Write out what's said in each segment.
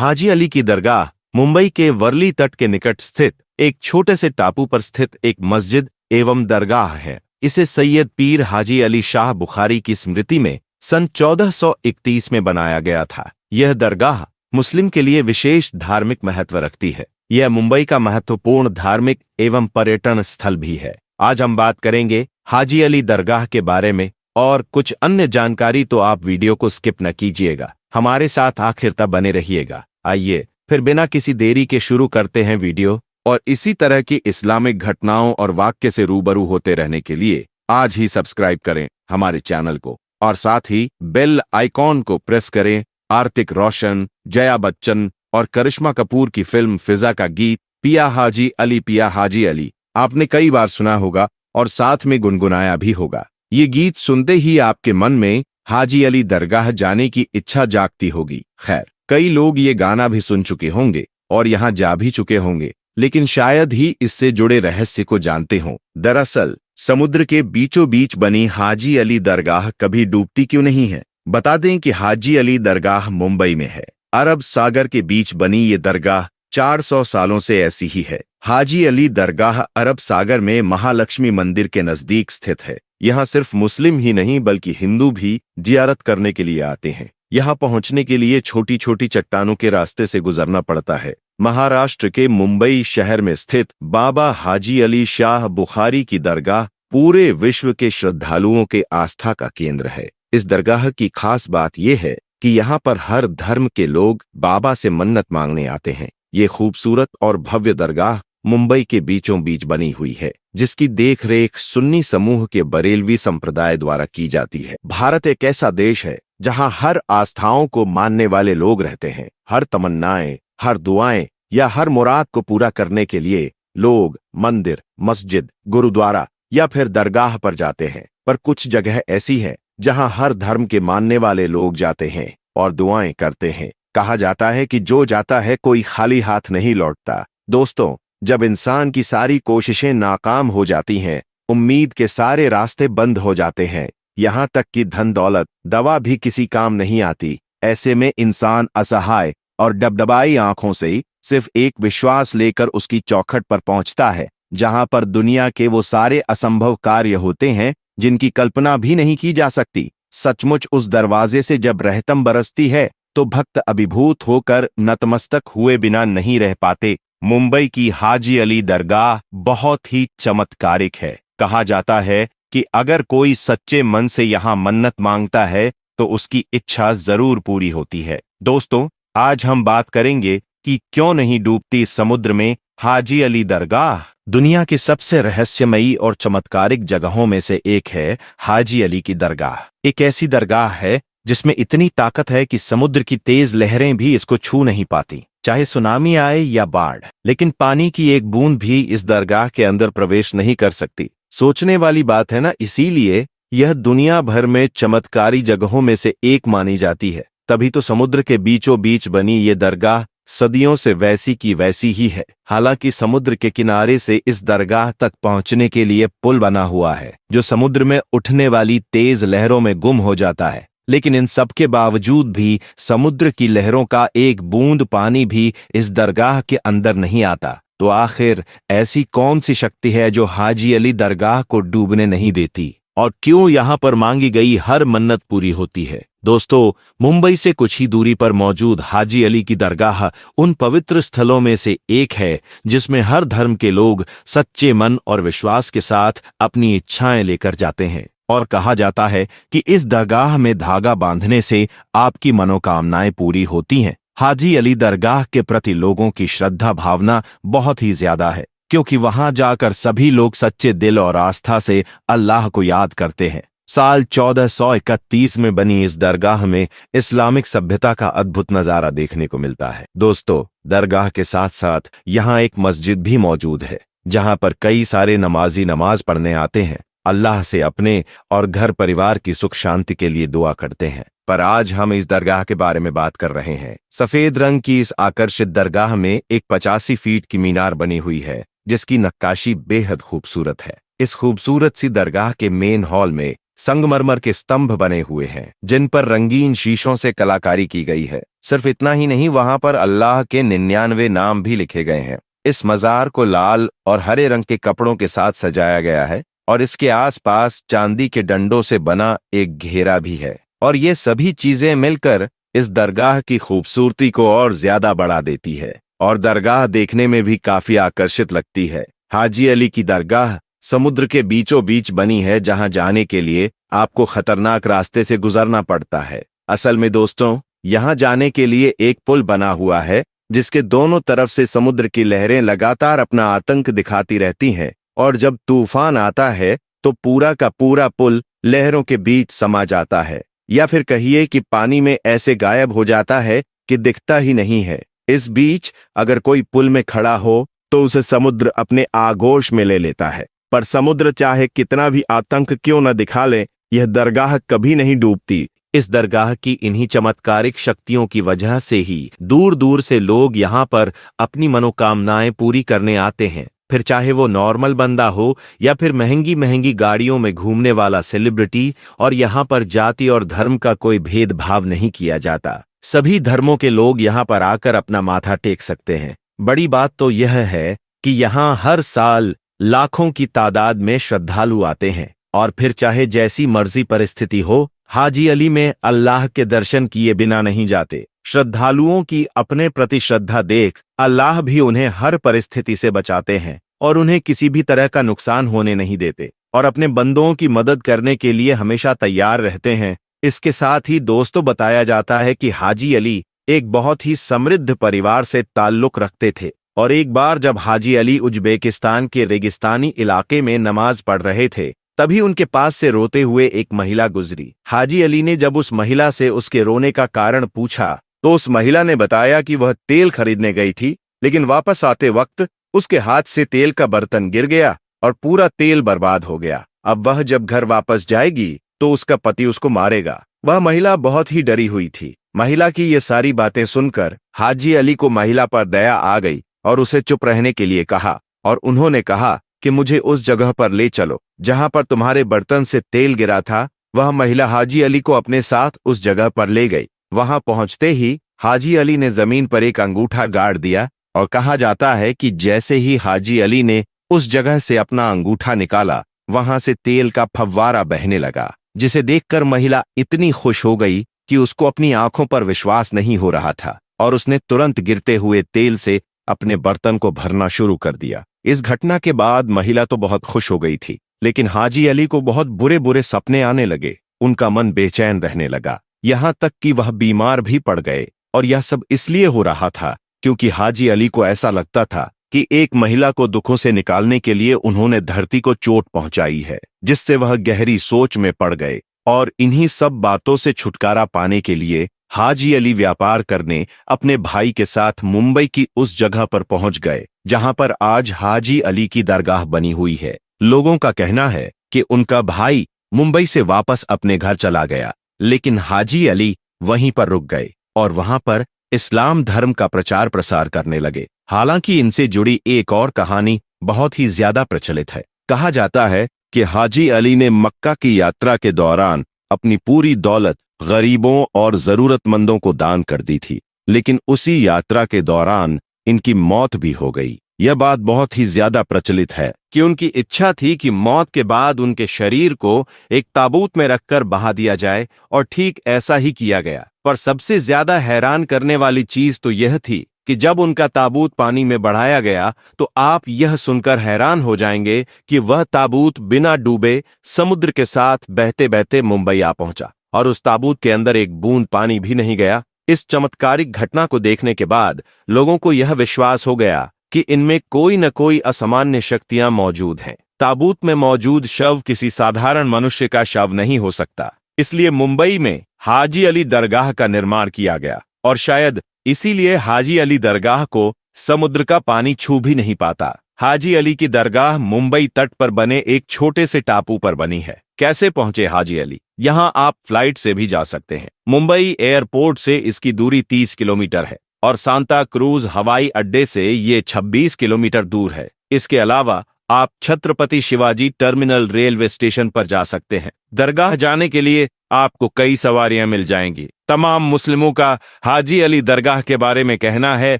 हाजी अली की दरगाह मुंबई के वर्ली तट के निकट स्थित एक छोटे से टापू पर स्थित एक मस्जिद एवं दरगाह है। इसे सैयद पीर हाजी अली शाह बुखारी की स्मृति में सन 1431 में बनाया गया था। यह दरगाह मुस्लिम के लिए विशेष धार्मिक महत्व रखती है। यह मुंबई का महत्वपूर्ण धार्मिक एवं पर्यटन स्थल भी है। आज हम बात करेंगे हाजी अली दरगाह के बारे में और कुछ अन्य जानकारी, तो आप वीडियो को स्किप न कीजिएगा, हमारे साथ आखिर तक बने रहिएगा। आइए फिर बिना किसी देरी के शुरू करते हैं वीडियो। और इसी तरह की इस्लामिक घटनाओं और वाक्य से रूबरू होते रहने के लिए आज ही सब्सक्राइब करें हमारे चैनल को और साथ ही बेल आइकॉन को प्रेस करें। आर्तिक रोशन, जया बच्चन और करिश्मा कपूर की फिल्म फिजा का गीत पिया हाजी अली पिया हाजी अली आपने कई बार सुना होगा और साथ में गुनगुनाया भी होगा। ये गीत सुनते ही आपके मन में हाजी अली दरगाह जाने की इच्छा जागती होगी। खैर, कई लोग ये गाना भी सुन चुके होंगे और यहाँ जा भी चुके होंगे, लेकिन शायद ही इससे जुड़े रहस्य को जानते हों। दरअसल समुद्र के बीचों बीच बनी हाजी अली दरगाह कभी डूबती क्यों नहीं है? बता दें कि हाजी अली दरगाह मुंबई में है। अरब सागर के बीच बनी ये दरगाह 400 सालों से ऐसी ही है। हाजी अली दरगाह अरब सागर में महालक्ष्मी मंदिर के नजदीक स्थित है। यहाँ सिर्फ मुस्लिम ही नहीं बल्कि हिंदू भी जियारत करने के लिए आते हैं। यहाँ पहुँचने के लिए छोटी छोटी चट्टानों के रास्ते से गुजरना पड़ता है। महाराष्ट्र के मुंबई शहर में स्थित बाबा हाजी अली शाह बुखारी की दरगाह पूरे विश्व के श्रद्धालुओं के आस्था का केंद्र है। इस दरगाह की खास बात यह है कि यहाँ पर हर धर्म के लोग बाबा से मन्नत मांगने आते हैं। ये खूबसूरत और भव्य दरगाह मुंबई के बीचों बीच बनी हुई है, जिसकी देखरेख सुन्नी समूह के बरेलवी संप्रदाय द्वारा की जाती है। भारत एक ऐसा देश है जहाँ हर आस्थाओं को मानने वाले लोग रहते हैं। हर तमन्नाएं, हर दुआएं या हर मुराद को पूरा करने के लिए लोग मंदिर, मस्जिद, गुरुद्वारा या फिर दरगाह पर जाते हैं। पर कुछ जगह ऐसी है जहां हर धर्म के मानने वाले लोग जाते हैं और दुआएं करते हैं। कहा जाता है कि जो जाता है कोई खाली हाथ नहीं लौटता। दोस्तों, जब इंसान की सारी कोशिशें नाकाम हो जाती हैं, उम्मीद के सारे रास्ते बंद हो जाते हैं, यहाँ तक कि धन दौलत, दवा भी किसी काम नहीं आती, ऐसे में इंसान असहाय और डबडबाई आंखों से सिर्फ एक विश्वास लेकर उसकी चौखट पर पहुंचता है, जहां पर दुनिया के वो सारे असंभव कार्य होते हैं जिनकी कल्पना भी नहीं की जा सकती। सचमुच उस दरवाजे से जब रहमत बरसती है तो भक्त अभिभूत होकर नतमस्तक हुए बिना नहीं रह पाते। मुंबई की हाजी अली दरगाह बहुत ही चमत्कारिक है। कहा जाता है कि अगर कोई सच्चे मन से यहाँ मन्नत मांगता है तो उसकी इच्छा जरूर पूरी होती है। दोस्तों, आज हम बात करेंगे कि क्यों नहीं डूबती समुद्र में हाजी अली दरगाह। दुनिया की सबसे रहस्यमयी और चमत्कारिक जगहों में से एक है हाजी अली की दरगाह। एक ऐसी दरगाह है जिसमें इतनी ताकत है कि समुद्र की तेज लहरें भी इसको छू नहीं पाती, चाहे सुनामी आए या बाढ़। लेकिन पानी की एक बूंद भी इस दरगाह के अंदर प्रवेश नहीं कर सकती। सोचने वाली बात है ना? इसीलिए यह दुनिया भर में चमत्कारी जगहों में से एक मानी जाती है। तभी तो समुद्र के बीचों बीच बनी ये दरगाह सदियों से वैसी की वैसी ही है। हालांकि समुद्र के किनारे से इस दरगाह तक पहुंचने के लिए पुल बना हुआ है, जो समुद्र में उठने वाली तेज लहरों में गुम हो जाता है। लेकिन इन सब के बावजूद भी समुद्र की लहरों का एक बूंद पानी भी इस दरगाह के अंदर नहीं आता। तो आखिर ऐसी कौन सी शक्ति है जो हाजी अली दरगाह को डूबने नहीं देती, और क्यों यहाँ पर मांगी गई हर मन्नत पूरी होती है? दोस्तों, मुंबई से कुछ ही दूरी पर मौजूद हाजी अली की दरगाह उन पवित्र स्थलों में से एक है जिसमें हर धर्म के लोग सच्चे मन और विश्वास के साथ अपनी इच्छाएं लेकर जाते हैं। और कहा जाता है कि इस दरगाह में धागा बांधने से आपकी मनोकामनाएं पूरी होती हैं। हाजी अली दरगाह के प्रति लोगों की श्रद्धा भावना बहुत ही ज्यादा है, क्योंकि वहां जाकर सभी लोग सच्चे दिल और आस्था से अल्लाह को याद करते हैं। साल 1431 में बनी इस दरगाह में इस्लामिक सभ्यता का अद्भुत नजारा देखने को मिलता है। दोस्तों, दरगाह के साथ साथ यहाँ एक मस्जिद भी मौजूद है, जहाँ पर कई सारे नमाजी नमाज पढ़ने आते हैं, अल्लाह से अपने और घर परिवार की सुख शांति के लिए दुआ करते हैं। पर आज हम इस दरगाह के बारे में बात कर रहे हैं। सफेद रंग की इस आकर्षित दरगाह में एक 85 फीट की मीनार बनी हुई है, जिसकी नक्काशी बेहद खूबसूरत है। इस खूबसूरत सी दरगाह के मेन हॉल में संगमरमर के स्तंभ बने हुए हैं, जिन पर रंगीन शीशों से कलाकारी की गई है। सिर्फ इतना ही नहीं, वहां पर अल्लाह के 99 नाम भी लिखे गए हैं। इस मज़ार को लाल और हरे रंग के कपड़ों के साथ सजाया गया है और इसके आसपास चांदी के डंडों से बना एक घेरा भी है। और ये सभी चीजें मिलकर इस दरगाह की खूबसूरती को और ज्यादा बढ़ा देती है और दरगाह देखने में भी काफी आकर्षित लगती है। हाजी अली की दरगाह समुद्र के बीचों बीच बनी है, जहां जाने के लिए आपको खतरनाक रास्ते से गुजरना पड़ता है। असल में दोस्तों, यहां जाने के लिए एक पुल बना हुआ है जिसके दोनों तरफ से समुद्र की लहरें लगातार अपना आतंक दिखाती रहती हैं और जब तूफान आता है तो पूरा का पूरा पुल लहरों के बीच समा जाता है, या फिर कहिए कि पानी में ऐसे गायब हो जाता है कि दिखता ही नहीं है। इस बीच अगर कोई पुल में खड़ा हो तो उसे समुद्र अपने आगोश में ले लेता है, पर समुद्र चाहे कितना भी आतंक क्यों न दिखा ले, यह दरगाह कभी नहीं डूबती। इस दरगाह की इन्हीं चमत्कारिक शक्तियों की वजह से ही दूर दूर से लोग यहाँ पर अपनी मनोकामनाएं पूरी करने आते हैं, फिर चाहे वो नॉर्मल बंदा हो या फिर महंगी महंगी गाड़ियों में घूमने वाला सेलिब्रिटी। और यहाँ पर जाति और धर्म का कोई भेदभाव नहीं किया जाता, सभी धर्मों के लोग यहाँ पर आकर अपना माथा टेक सकते हैं। बड़ी बात तो यह है कि यहाँ हर साल लाखों की तादाद में श्रद्धालु आते हैं और फिर चाहे जैसी मर्जी परिस्थिति हो, हाजी अली में अल्लाह के दर्शन किए बिना नहीं जाते। श्रद्धालुओं की अपने प्रति श्रद्धा देख अल्लाह भी उन्हें हर परिस्थिति से बचाते हैं और उन्हें किसी भी तरह का नुकसान होने नहीं देते और अपने बंदों की मदद करने के लिए हमेशा तैयार रहते हैं। इसके साथ ही दोस्तों, बताया जाता है कि हाजी अली एक बहुत ही समृद्ध परिवार से ताल्लुक रखते थे और एक बार जब हाजी अली उज्बेकिस्तान के रेगिस्तानी इलाके में नमाज पढ़ रहे थे, तभी उनके पास से रोते हुए एक महिला गुजरी। हाजी अली ने जब उस महिला से उसके रोने का कारण पूछा तो उस महिला ने बताया कि वह तेल खरीदने गई थी, लेकिन वापस आते वक्त उसके हाथ से तेल का बर्तन गिर गया और पूरा तेल बर्बाद हो गया। अब वह जब घर वापस जाएगी तो उसका पति उसको मारेगा। वह महिला बहुत ही डरी हुई थी। महिला की ये सारी बातें सुनकर हाजी अली को महिला पर दया आ गई और उसे चुप रहने के लिए कहा और उन्होंने कहा कि मुझे उस जगह पर ले चलो जहां पर तुम्हारे बर्तन से तेल गिरा था। वह महिला हाजी अली को अपने साथ उस जगह पर ले गई। वहां पहुंचते ही हाजी अली ने जमीन पर एक अंगूठा गाड़ दिया और कहा जाता है कि जैसे ही हाजी अली ने उस जगह से अपना अंगूठा निकाला, वहां से तेल का फव्वारा बहने लगा, जिसे देखकर महिला इतनी खुश हो गई कि उसको अपनी आंखों पर विश्वास नहीं हो रहा था और उसने तुरंत गिरते हुए तेल से अपने बर्तन को भरना शुरू कर दिया। इस घटना के बाद महिला तो बहुत खुश हो गई थी, लेकिन हाजी अली को बहुत बुरे बुरे सपने आने लगे। उनका मन बेचैन रहने लगा, यहां तक कि वह बीमार भी पड़ गए। और यह सब इसलिए हो रहा था क्योंकि हाजी अली को ऐसा लगता था कि एक महिला को दुखों से निकालने के लिए उन्होंने धरती को चोट पहुंचाई है, जिससे वह गहरी सोच में पड़ गए। और इन्हीं सब बातों से छुटकारा पाने के लिए हाजी अली व्यापार करने अपने भाई के साथ मुंबई की उस जगह पर पहुंच गए जहां पर आज हाजी अली की दरगाह बनी हुई है। लोगों का कहना है कि उनका भाई मुंबई से वापस अपने घर चला गया, लेकिन हाजी अली वहीं पर रुक गए और वहां पर इस्लाम धर्म का प्रचार प्रसार करने लगे। हालांकि इनसे जुड़ी एक और कहानी बहुत ही ज्यादा प्रचलित है। कहा जाता है कि हाजी अली ने मक्का की यात्रा के दौरान अपनी पूरी दौलत गरीबों और जरूरतमंदों को दान कर दी थी, लेकिन उसी यात्रा के दौरान इनकी मौत भी हो गई। यह बात बहुत ही ज्यादा प्रचलित है कि उनकी इच्छा थी कि मौत के बाद उनके शरीर को एक ताबूत में रखकर बहा दिया जाए और ठीक ऐसा ही किया गया। पर सबसे ज्यादा हैरान करने वाली चीज तो यह थी कि जब उनका ताबूत पानी में बढ़ाया गया तो आप यह सुनकर हैरान हो जाएंगे कि वह ताबूत बिना डूबे समुद्र के साथ बहते बहते मुंबई आ पहुंचा और उस ताबूत के अंदर एक बूंद पानी भी नहीं गया। इस चमत्कारिक घटना को देखने के बाद लोगों को यह विश्वास हो गया कि इनमें कोई न कोई असामान्य शक्तियां मौजूद हैं। ताबूत में मौजूद शव किसी साधारण मनुष्य का शव नहीं हो सकता, इसलिए मुंबई में हाजी अली दरगाह का निर्माण किया गया और शायद इसीलिए हाजी अली दरगाह को समुद्र का पानी छू भी नहीं पाता। हाजी अली की दरगाह मुंबई तट पर बने एक छोटे से टापू पर बनी है। कैसे पहुंचे हाजी अली? यहां आप फ्लाइट से भी जा सकते हैं। मुंबई एयरपोर्ट से इसकी दूरी 30 किलोमीटर है और सांता क्रूज हवाई अड्डे से ये 26 किलोमीटर दूर है। इसके अलावा आप Chhatrapati Shivaji terminal railway station पर जा सकते हैं। दरगाह जाने के लिए आपको कई सवारियां मिल जाएंगी। तमाम मुस्लिमों का हाजी अली दरगाह के बारे में कहना है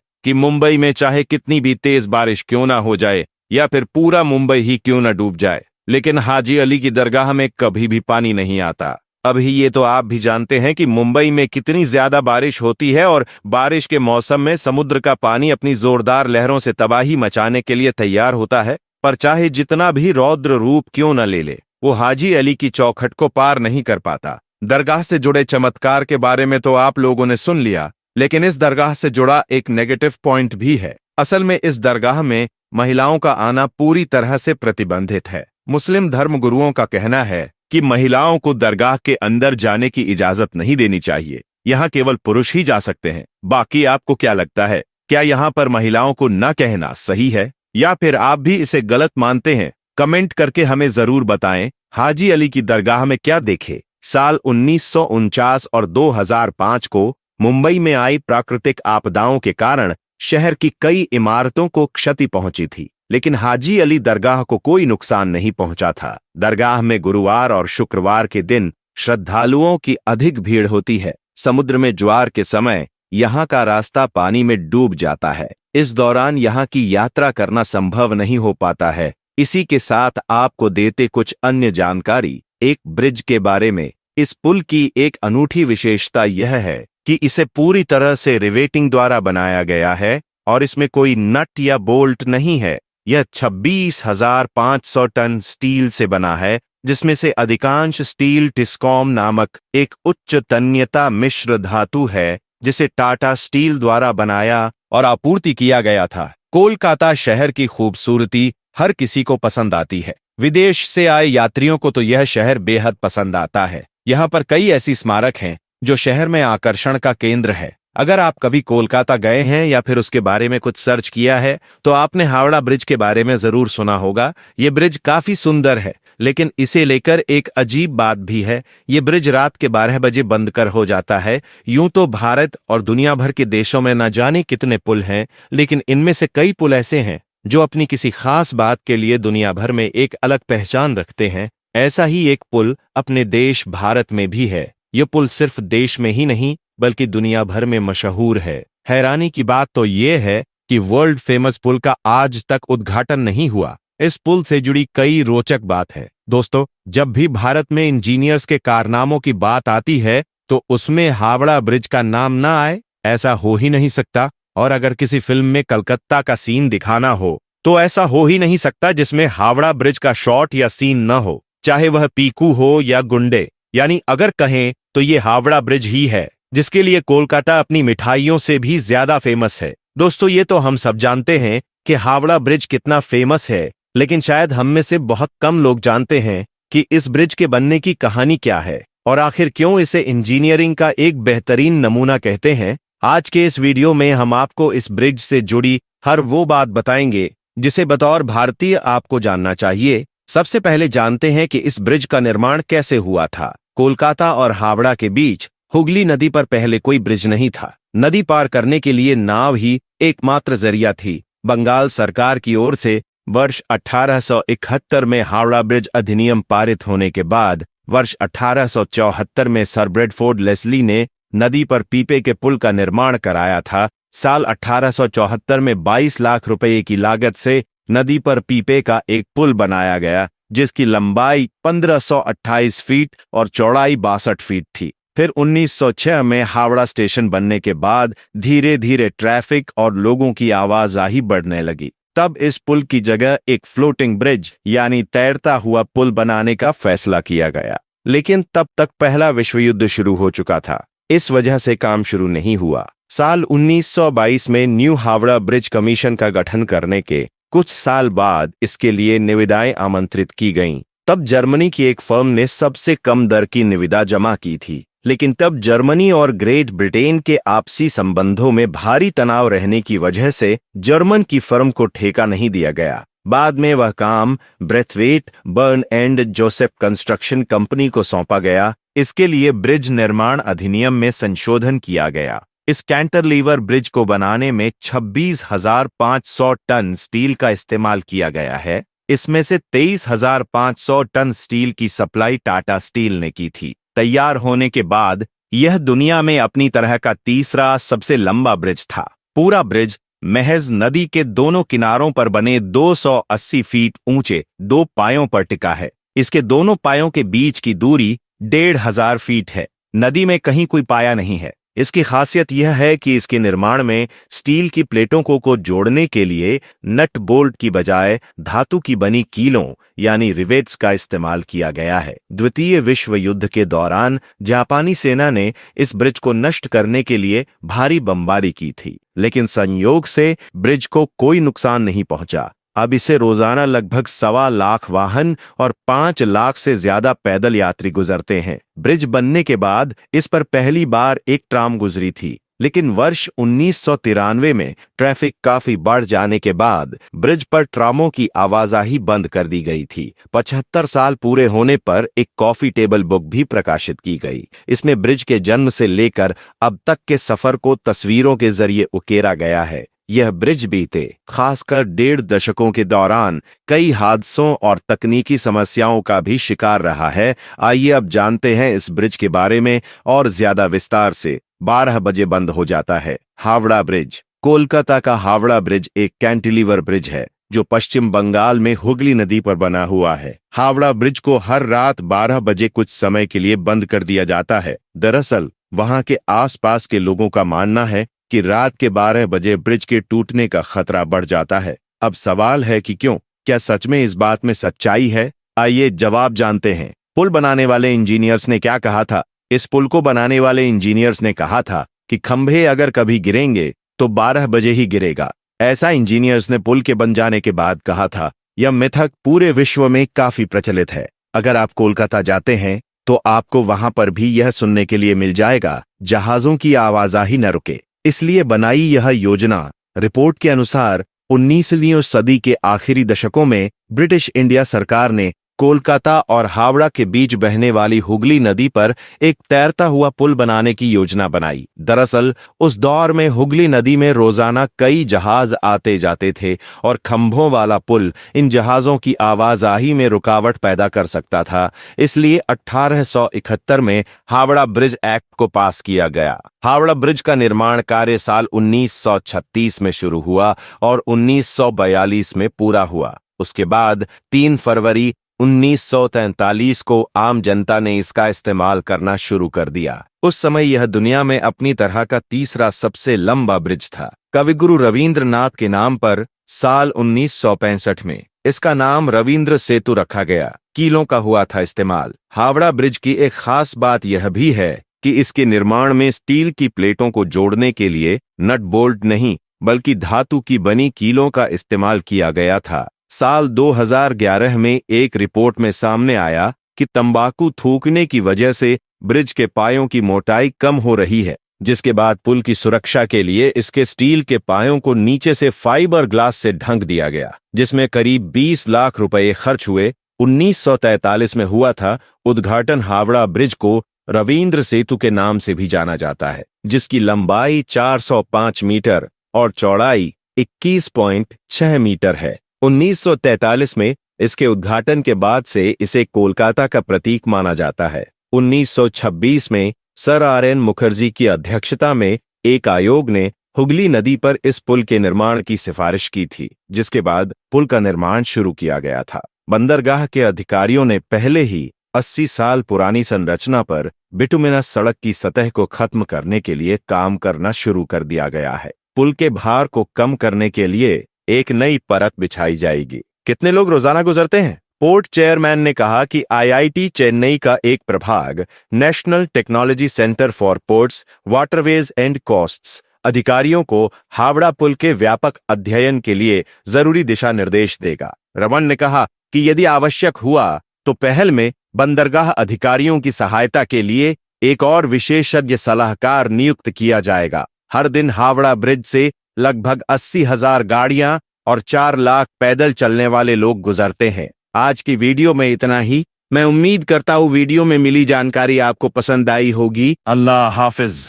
कि मुंबई में चाहे कितनी भी तेज बारिश क्यों ना हो जाए या फिर पूरा मुंबई ही क्यों ना डूब जाए, लेकिन हाजी अली की दरगाह में कभी भी पानी नहीं आता। अभी ये तो आप भी जानते हैं कि मुंबई में कितनी ज्यादा बारिश होती है और बारिश के मौसम में समुद्र का पानी अपनी जोरदार लहरों से तबाही मचाने के लिए तैयार होता है। पर चाहे जितना भी रौद्र रूप क्यों न ले ले, वो हाजी अली की चौखट को पार नहीं कर पाता। दरगाह से जुड़े चमत्कार के बारे में तो आप लोगों ने सुन लिया, लेकिन इस दरगाह से जुड़ा एक नेगेटिव पॉइंट भी है। असल में इस दरगाह में महिलाओं का आना पूरी तरह से प्रतिबंधित है। मुस्लिम धर्म गुरुओं का कहना है कि महिलाओं को दरगाह के अंदर जाने की इजाजत नहीं देनी चाहिए, यहाँ केवल पुरुष ही जा सकते हैं। बाकी आपको क्या लगता है, क्या यहाँ पर महिलाओं को न कहना सही है या फिर आप भी इसे गलत मानते हैं? कमेंट करके हमें जरूर बताएं। हाजी अली की दरगाह में क्या देखे? साल 1949 और 2005 को मुंबई में आई प्राकृतिक आपदाओं के कारण शहर की कई इमारतों को क्षति पहुंची थी, लेकिन हाजी अली दरगाह को कोई नुकसान नहीं पहुंचा था। दरगाह में गुरुवार और शुक्रवार के दिन श्रद्धालुओं की अधिक भीड़ होती है। समुद्र में ज्वार के समय यहाँ का रास्ता पानी में डूब जाता है। इस दौरान यहाँ की यात्रा करना संभव नहीं हो पाता है। इसी के साथ आपको देते कुछ अन्य जानकारी एक ब्रिज के बारे में। इस पुल की एक अनूठी विशेषता यह है कि इसे पूरी तरह से रिवेटिंग द्वारा बनाया गया है और इसमें कोई नट या बोल्ट नहीं है। यह 26,500 टन स्टील से बना है, जिसमें से अधिकांश स्टील टिस्कॉम नामक एक उच्च तन्यता मिश्र धातु है, जिसे टाटा स्टील द्वारा बनाया और आपूर्ति किया गया था। कोलकाता शहर की खूबसूरती हर किसी को पसंद आती है। विदेश से आए यात्रियों को तो यह शहर बेहद पसंद आता है। यहाँ पर कई ऐसी स्मारक हैं जो शहर में आकर्षण का केंद्र है। अगर आप कभी कोलकाता गए हैं या फिर उसके बारे में कुछ सर्च किया है तो आपने हावड़ा ब्रिज के बारे में जरूर सुना होगा। ये ब्रिज काफी सुंदर है, लेकिन इसे लेकर एक अजीब बात भी है। ये ब्रिज रात के 12 बजे बंद कर हो जाता है। यूं तो भारत और दुनिया भर के देशों में न जाने कितने पुल हैं, लेकिन इनमें से कई पुल ऐसे हैं जो अपनी किसी खास बात के लिए दुनिया भर में एक अलग पहचान रखते हैं। ऐसा ही एक पुल अपने देश भारत में भी है। यह पुल सिर्फ देश में ही नहीं बल्कि दुनिया भर में मशहूर है। हैरानी की बात तो यह है कि वर्ल्ड फेमस पुल का आज तक उद्घाटन नहीं हुआ। इस पुल से जुड़ी कई रोचक बात है। दोस्तों, जब भी भारत में इंजीनियर्स के कारनामों की बात आती है तो उसमें हावड़ा ब्रिज का नाम ना आए, ऐसा हो ही नहीं सकता। और अगर किसी फिल्म में कलकत्ता का सीन दिखाना हो तो ऐसा हो ही नहीं सकता जिसमें हावड़ा ब्रिज का शॉट या सीन न हो, चाहे वह पीकू हो या गुंडे। यानी अगर कहें तो ये हावड़ा ब्रिज ही है, जिसके लिए कोलकाता अपनी मिठाइयों से भी ज्यादा फेमस है। दोस्तों, ये तो हम सब जानते हैं कि हावड़ा ब्रिज कितना फेमस है, लेकिन शायद हम में से बहुत कम लोग जानते हैं कि इस ब्रिज के बनने की कहानी क्या है और आखिर क्यों इसे इंजीनियरिंग का एक बेहतरीन नमूना कहते हैं। आज के इस वीडियो में हम आपको इस ब्रिज से जुड़ी हर वो बात बताएंगे जिसे बतौर भारतीय आपको जानना चाहिए। सबसे पहले जानते हैं कि इस ब्रिज का निर्माण कैसे हुआ था। कोलकाता और हावड़ा के बीच हुगली नदी पर पहले कोई ब्रिज नहीं था। नदी पार करने के लिए नाव ही एकमात्र जरिया थी। बंगाल सरकार की ओर से वर्ष 1871 में हावड़ा ब्रिज अधिनियम पारित होने के बाद वर्ष 1874 में सर ब्रैडफोर्ड लेस्ली ने नदी पर पीपे के पुल का निर्माण कराया था। साल 1874 में 22 लाख रुपए की लागत से नदी पर पीपे का एक पुल बनाया गया, जिसकी लंबाई 1528 फीट और चौड़ाई 62 फीट थी। फिर 1906 में हावड़ा स्टेशन बनने के बाद धीरे धीरे ट्रैफिक और लोगों की आवाजाही बढ़ने लगी। तब इस पुल की जगह एक फ्लोटिंग ब्रिज यानी तैरता हुआ पुल बनाने का फैसला किया गया, लेकिन तब तक पहला विश्व युद्ध शुरू हो चुका था। इस वजह से काम शुरू नहीं हुआ। साल 1922 में न्यू हावड़ा ब्रिज कमीशन का गठन करने के कुछ साल बाद इसके लिए निविदाएं आमंत्रित की गईं। तब जर्मनी की एक फर्म ने सबसे कम दर की निविदा जमा की थी, लेकिन तब जर्मनी और ग्रेट ब्रिटेन के आपसी संबंधों में भारी तनाव रहने की वजह से जर्मन की फर्म को ठेका नहीं दिया गया। बाद में वह काम Braithwaite Burn and Joseph construction company को सौंपा गया। इसके लिए ब्रिज निर्माण अधिनियम में संशोधन किया गया। इस कैंटरलीवर ब्रिज को बनाने में 26,500 टन स्टील का इस्तेमाल किया गया है। इसमें से 23,500 टन स्टील की सप्लाई टाटा स्टील ने की थी। तैयार होने के बाद यह दुनिया में अपनी तरह का तीसरा सबसे लंबा ब्रिज था। पूरा ब्रिज महज नदी के दोनों किनारों पर बने 280 फीट ऊंचे 2 पायों पर टिका है। इसके दोनों पायों के बीच की दूरी 1500 फीट है। नदी में कहीं कोई पाया नहीं है। इसकी खासियत यह है कि इसके निर्माण में स्टील की प्लेटों को जोड़ने के लिए नट बोल्ट की बजाय धातु की बनी कीलों यानी रिवेट्स का इस्तेमाल किया गया है। द्वितीय विश्व युद्ध के दौरान जापानी सेना ने इस ब्रिज को नष्ट करने के लिए भारी बमबारी की थी, लेकिन संयोग से ब्रिज को कोई नुकसान नहीं पहुंचा। अब इसे रोजाना लगभग 1.25 लाख वाहन और 5 लाख से ज्यादा पैदल यात्री गुजरते हैं। ब्रिज बनने के बाद इस पर पहली बार एक ट्राम गुजरी थी, लेकिन वर्ष 1993 में ट्रैफिक काफी बढ़ जाने के बाद ब्रिज पर ट्रामों की आवाजाही बंद कर दी गई थी। 75 साल पूरे होने पर एक कॉफी टेबल बुक भी प्रकाशित की गई। इसमें ब्रिज के जन्म से लेकर अब तक के सफर को तस्वीरों के जरिए उकेरा गया है। यह ब्रिज बीते खासकर 1.5 दशकों के दौरान कई हादसों और तकनीकी समस्याओं का भी शिकार रहा है। आइए अब जानते हैं इस ब्रिज के बारे में और ज्यादा विस्तार से। 12 बजे बंद हो जाता है। हावड़ा ब्रिज। कोलकाता का हावड़ा ब्रिज एक कैंटिलीवर ब्रिज है जो पश्चिम बंगाल में हुगली नदी पर बना हुआ है। हावड़ा ब्रिज को हर रात 12 बजे कुछ समय के लिए बंद कर दिया जाता है। दरअसल वहां के आसपास के लोगों का मानना है कि रात के 12 बजे ब्रिज के टूटने का खतरा बढ़ जाता है। अब सवाल है कि क्यों? क्या सच में इस बात में सच्चाई है? आइए जवाब जानते हैं। पुल बनाने वाले इंजीनियर्स ने क्या कहा था? इस पुल को बनाने वाले इंजीनियर्स ने कहा था कि खंभे अगर कभी गिरेंगे तो 12 बजे ही गिरेगा। ऐसा इंजीनियर्स ने पुल के बन जाने के बाद कहा था। यह मिथक पूरे विश्व में काफी प्रचलित है। अगर आप कोलकाता जाते हैं तो आपको वहां पर भी यह सुनने के लिए मिल जाएगा, जहाजों की आवाजाही न रुके। इसलिए बनाई यह योजना। रिपोर्ट के अनुसार 19वीं सदी के आखिरी दशकों में ब्रिटिश इंडिया सरकार ने कोलकाता और हावड़ा के बीच बहने वाली हुगली नदी पर एक तैरता हुआ पुल बनाने की योजना बनाई। दरअसल उस दौर में हुगली नदी में रोजाना कई जहाज आते जाते थे और खंभों वाला पुल इन जहाजों की आवाजाही में रुकावट पैदा कर सकता था। इसलिए 1871 में हावड़ा ब्रिज एक्ट को पास किया गया। हावड़ा ब्रिज का निर्माण कार्य साल 1936 में शुरू हुआ और 1942 में पूरा हुआ। उसके बाद 3 फरवरी 1943 को आम जनता ने इसका इस्तेमाल करना शुरू कर दिया। उस समय यह दुनिया में अपनी तरह का तीसरा सबसे लंबा ब्रिज था। कविगुरु रविंद्रनाथ के नाम पर साल 1965 में इसका नाम रविंद्र सेतु रखा गया। कीलों का हुआ था इस्तेमाल। हावड़ा ब्रिज की एक खास बात यह भी है कि इसके निर्माण में स्टील की प्लेटों को जोड़ने के लिए नट बोल्ट नहीं बल्कि धातु की बनी कीलों का इस्तेमाल किया गया था। साल 2011 में एक रिपोर्ट में सामने आया कि तंबाकू थूकने की वजह से ब्रिज के पायों की मोटाई कम हो रही है, जिसके बाद पुल की सुरक्षा के लिए इसके स्टील के पायों को नीचे से फाइबर ग्लास से ढक दिया गया, जिसमें करीब 20 लाख रुपए खर्च हुए। 1943 में हुआ था उद्घाटन। हावड़ा ब्रिज को रविंद्र सेतु के नाम से भी जाना जाता है, जिसकी लंबाई 405 मीटर और चौड़ाई 21.6 मीटर है। 1943 में इसके उद्घाटन के बाद से इसे कोलकाता का प्रतीक माना जाता है। 1926 में सर आर.एन. मुखर्जी की अध्यक्षता में एक आयोग ने हुगली नदी पर इस पुल के निर्माण की सिफारिश की थी, जिसके बाद पुल का निर्माण शुरू किया गया था। बंदरगाह के अधिकारियों ने पहले ही 80 साल पुरानी संरचना पर बिटुमिनस सड़क की सतह को खत्म करने के लिए काम करना शुरू कर दिया गया है। पुल के भार को कम करने के लिए एक नई परत बिछाई जाएगी। कितने लोग रोजाना गुजरते हैं? पोर्ट चेयरमैन ने कहा कि आईआईटी चेन्नई का एक प्रभाग national technology centre for ports, waterways and coasts अधिकारियों को हावड़ा पुल के व्यापक अध्ययन के लिए जरूरी दिशा निर्देश देगा। रमन ने कहा कि यदि आवश्यक हुआ तो पहल में बंदरगाह अधिकारियों की सहायता के लिए एक और विशेषज्ञ सलाहकार नियुक्त किया जाएगा। हर दिन हावड़ा ब्रिज से लगभग 80,000 गाड़ियां और 4 लाख पैदल चलने वाले लोग गुजरते हैं। आज की वीडियो में इतना ही। मैं उम्मीद करता हूं वीडियो में मिली जानकारी आपको पसंद आई होगी। अल्लाह हाफिज।